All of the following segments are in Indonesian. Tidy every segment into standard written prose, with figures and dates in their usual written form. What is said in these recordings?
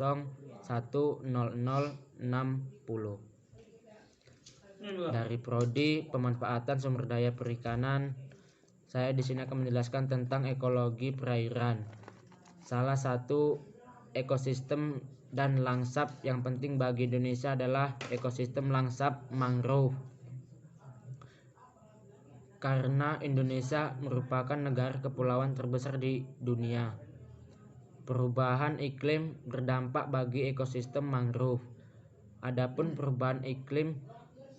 010060 dari Prodi Pemanfaatan Sumber Daya Perikanan. Saya di sini akan menjelaskan tentang ekologi perairan. Salah satu ekosistem dan langsap yang penting bagi Indonesia adalah ekosistem langsap mangrove. Karena Indonesia merupakan negara kepulauan terbesar di dunia, perubahan iklim berdampak bagi ekosistem mangrove. Adapun perubahan iklim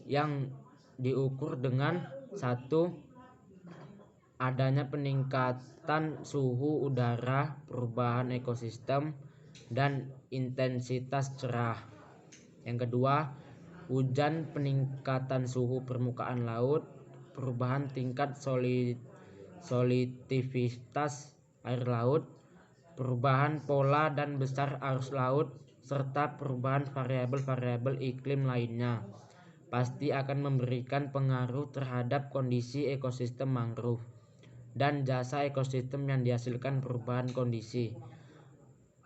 yang diukur dengan satu, adanya peningkatan suhu udara, perubahan ekosistem, dan intensitas cerah. Yang kedua, hujan, peningkatan suhu permukaan laut, perubahan tingkat soliditivitas air laut, perubahan pola dan besar arus laut, serta perubahan variabel-variabel iklim lainnya pasti akan memberikan pengaruh terhadap kondisi ekosistem mangrove dan jasa ekosistem yang dihasilkan perubahan kondisi.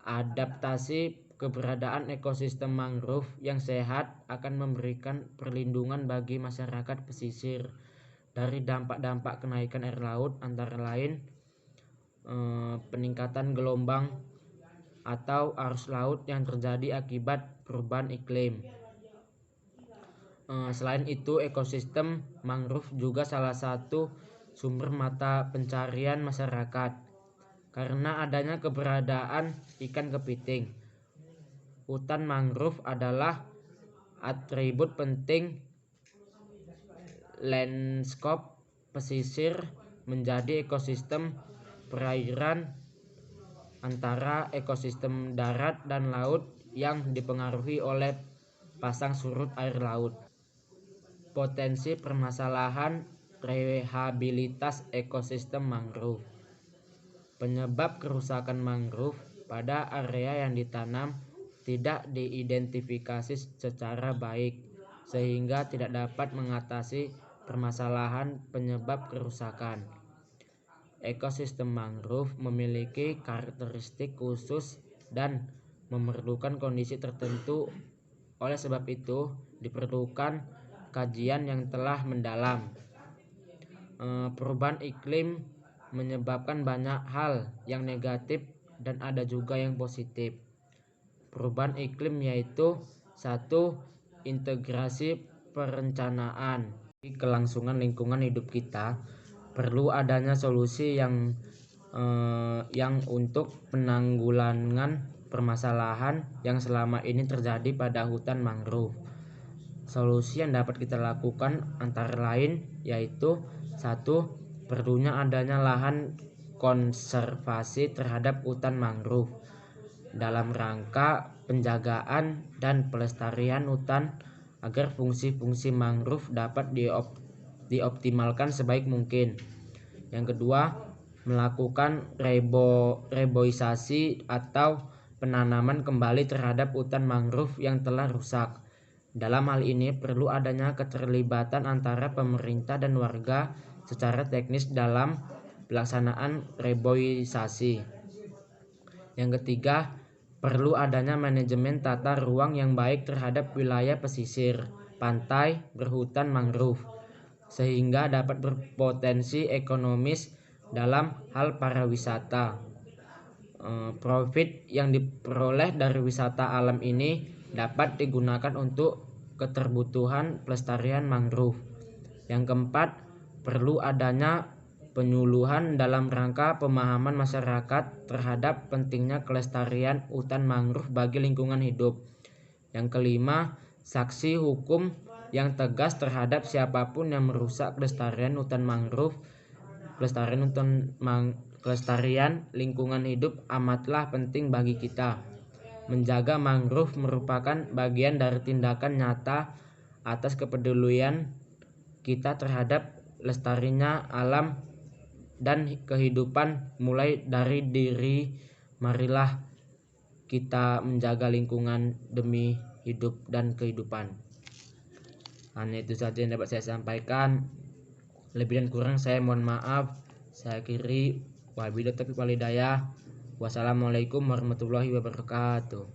Adaptasi keberadaan ekosistem mangrove yang sehat akan memberikan perlindungan bagi masyarakat pesisir dari dampak-dampak kenaikan air laut, antara lain peningkatan gelombang atau arus laut yang terjadi akibat perubahan iklim. Selain itu, ekosistem mangrove juga salah satu sumber mata pencarian masyarakat karena adanya keberadaan ikan kepiting. Hutan mangrove adalah atribut penting lanskap pesisir, menjadi ekosistem perairan antara ekosistem darat dan laut yang dipengaruhi oleh pasang surut air laut. Potensi permasalahan rehabilitas ekosistem mangrove. Penyebab kerusakan mangrove pada area yang ditanam tidak diidentifikasi secara baik sehingga tidak dapat mengatasi permasalahan penyebab kerusakan. Ekosistem mangrove memiliki karakteristik khusus dan memerlukan kondisi tertentu. Oleh sebab itu, diperlukan kajian yang telah mendalam. Perubahan iklim menyebabkan banyak hal yang negatif dan ada juga yang positif. Perubahan iklim yaitu satu, integrasi perencanaan kelangsungan lingkungan hidup kita. Perlu adanya solusi yang untuk penanggulangan permasalahan yang selama ini terjadi pada hutan mangrove. Solusi yang dapat kita lakukan antara lain yaitu satu, perlunya adanya lahan konservasi terhadap hutan mangrove dalam rangka penjagaan dan pelestarian hutan agar fungsi-fungsi mangrove dapat dioptimalkan sebaik mungkin. Yang kedua, melakukan reboisasi atau penanaman kembali terhadap hutan mangrove yang telah rusak. Dalam hal ini perlu adanya keterlibatan antara pemerintah dan warga secara teknis dalam pelaksanaan reboisasi. Yang ketiga, perlu adanya manajemen tata ruang yang baik terhadap wilayah pesisir, pantai, berhutan mangrove, sehingga dapat berpotensi ekonomis dalam hal pariwisata. Profit yang diperoleh dari wisata alam ini dapat digunakan untuk keterbutuhan pelestarian mangrove. Yang keempat, perlu adanya penyuluhan dalam rangka pemahaman masyarakat terhadap pentingnya kelestarian hutan mangrove bagi lingkungan hidup. Yang kelima, sanksi hukum yang tegas terhadap siapapun yang merusak kelestarian hutan mangrove. Kelestarian lingkungan hidup amatlah penting bagi kita. Menjaga mangrove merupakan bagian dari tindakan nyata atas kepedulian kita terhadap lestarinya alam dan kehidupan mulai dari diri. Marilah kita menjaga lingkungan demi hidup dan kehidupan. Hanya itu saja yang dapat saya sampaikan. Lebih dan kurang saya mohon maaf. Saya akhiri, wabillahi taufiq wal hidayah. Wassalamualaikum warahmatullahi wabarakatuh.